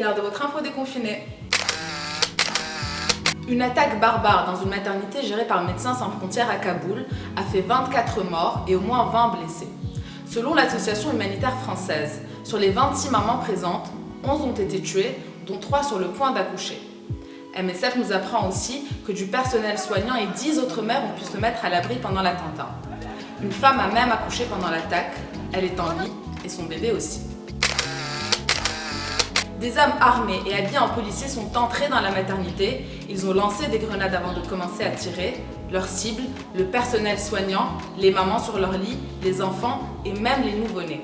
l'heure de votre info déconfinée. Une attaque barbare dans une maternité gérée par Médecins sans frontières à Kaboul a fait 24 morts et au moins 20 blessés. Selon l'association humanitaire française, sur les 26 mamans présentes, 11 ont été tuées, dont 3 sur le point d'accoucher. MSF nous apprend aussi que du personnel soignant et 10 autres mères ont pu se mettre à l'abri pendant l'attentat. Une femme a même accouché pendant l'attaque, elle est en vie et son bébé aussi. Des hommes armés et habillés en policiers sont entrés dans la maternité. Ils ont lancé des grenades avant de commencer à tirer. Leur cible, le personnel soignant, les mamans sur leur lit, les enfants et même les nouveau-nés.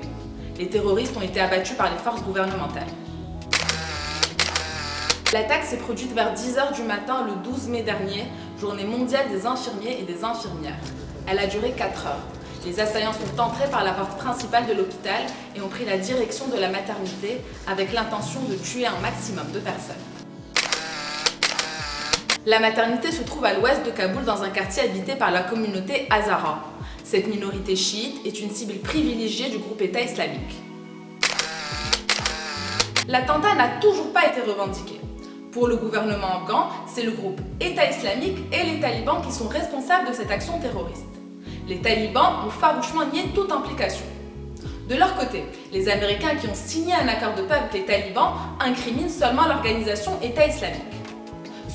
Les terroristes ont été abattus par les forces gouvernementales. L'attaque s'est produite vers 10h du matin le 12 mai dernier, journée mondiale des infirmiers et des infirmières. Elle a duré 4 heures. Les assaillants sont entrés par la porte principale de l'hôpital et ont pris la direction de la maternité avec l'intention de tuer un maximum de personnes. La maternité se trouve à l'ouest de Kaboul dans un quartier habité par la communauté Hazara. Cette minorité chiite est une cible privilégiée du groupe État islamique. L'attentat n'a toujours pas été revendiqué. Pour le gouvernement afghan, c'est le groupe État islamique et les talibans qui sont responsables de cette action terroriste. Les talibans ont farouchement nié toute implication. De leur côté, les Américains qui ont signé un accord de paix avec les talibans incriminent seulement l'organisation État islamique.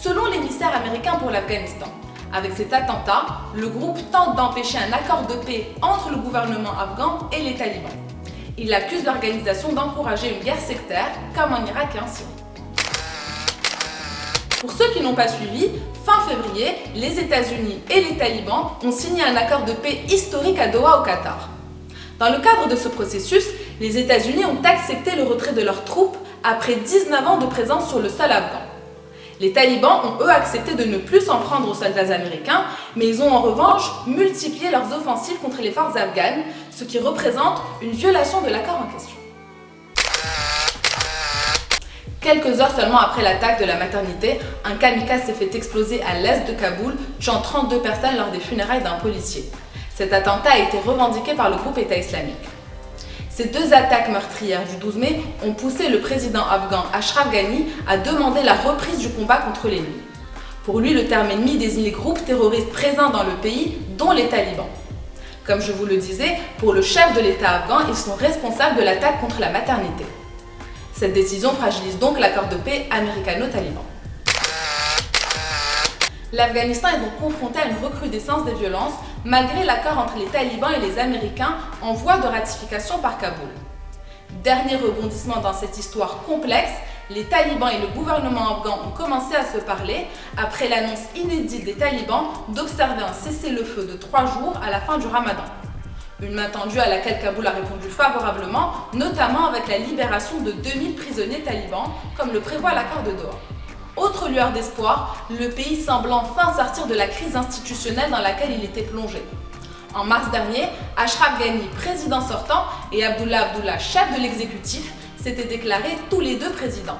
Selon l'émissaire américain pour l'Afghanistan, avec cet attentat, le groupe tente d'empêcher un accord de paix entre le gouvernement afghan et les talibans. Il accuse l'organisation d'encourager une guerre sectaire, comme en Irak et en Syrie. Pour ceux qui n'ont pas suivi, fin février, les États-Unis et les talibans ont signé un accord de paix historique à Doha au Qatar. Dans le cadre de ce processus, les États-Unis ont accepté le retrait de leurs troupes après 19 ans de présence sur le sol afghan. Les talibans ont eux accepté de ne plus s'en prendre aux soldats américains, mais ils ont en revanche multiplié leurs offensives contre les forces afghanes, ce qui représente une violation de l'accord en question. Quelques heures seulement après l'attaque de la maternité, un kamikaze s'est fait exploser à l'est de Kaboul, tuant 32 personnes lors des funérailles d'un policier. Cet attentat a été revendiqué par le groupe État islamique. Ces deux attaques meurtrières du 12 mai ont poussé le président afghan Ashraf Ghani à demander la reprise du combat contre l'ennemi. Pour lui, le terme ennemi désigne les groupes terroristes présents dans le pays, dont les talibans. Comme je vous le disais, pour le chef de l'État afghan, ils sont responsables de l'attaque contre la maternité. Cette décision fragilise donc l'accord de paix américano-taliban. L'Afghanistan est donc confronté à une recrudescence des violences malgré l'accord entre les talibans et les Américains en voie de ratification par Kaboul. Dernier rebondissement dans cette histoire complexe, les talibans et le gouvernement afghan ont commencé à se parler après l'annonce inédite des talibans d'observer un cessez-le-feu de 3 jours à la fin du Ramadan. Une main tendue à laquelle Kaboul a répondu favorablement, notamment avec la libération de 2000 prisonniers talibans, comme le prévoit l'accord de Doha. Autre lueur d'espoir, le pays semble enfin sortir de la crise institutionnelle dans laquelle il était plongé. En mars dernier, Ashraf Ghani, président sortant, et Abdullah, chef de l'exécutif, s'étaient déclarés tous les deux présidents.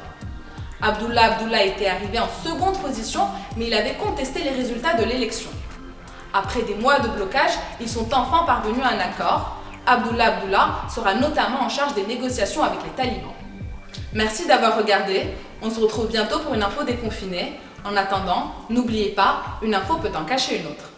Abdullah était arrivé en seconde position, mais il avait contesté les résultats de l'élection. Après des mois de blocage, ils sont enfin parvenus à un accord. Abdullah sera notamment en charge des négociations avec les talibans. Merci d'avoir regardé. On se retrouve bientôt pour une info déconfinée. En attendant, n'oubliez pas, une info peut en cacher une autre.